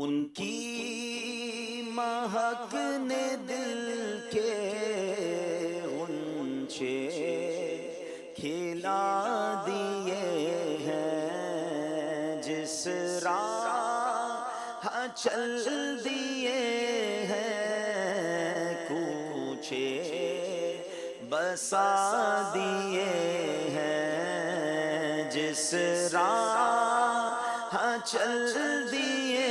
ان کی مہک نے دل کے غنچے کھلا دیے ہیں، جس راہ چل دیے ہیں، کوچے بسا دیے ہیں، جس راہ چل دیے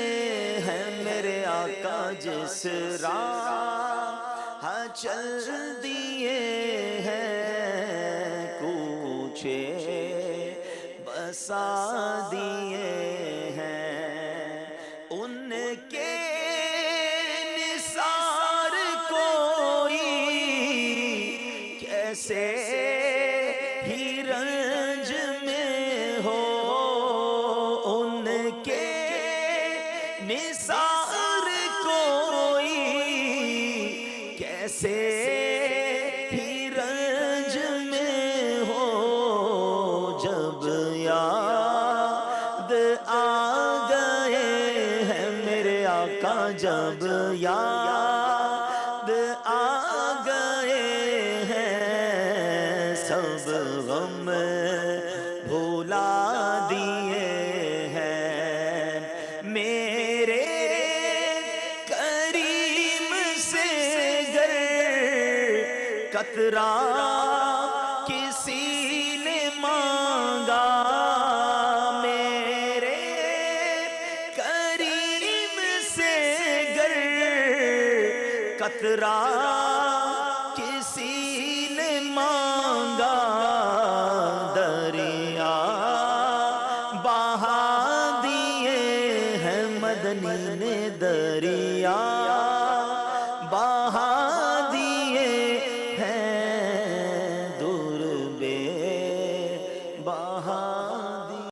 ہیں میرے آقا، جس راہ چل دیے ہیں، کوچے بسا دیے ہیں، ان کے نثار کوئی کیسے ہی رنج میں ہو، ان کے نثار کوئی کیسے ہی رنج میں ہو، جب یاد آ گئے ہیں میرے آقا، جب یاد آ گئے ہیں، سب غم بھلا دیے ہیں، میرے کریم سے گر قطرہ کسی نے مانگا، میرے کریم سے گر قطرہ کسی نے مانگا، دریا بہا دیے ہیں مدنی نے، دریا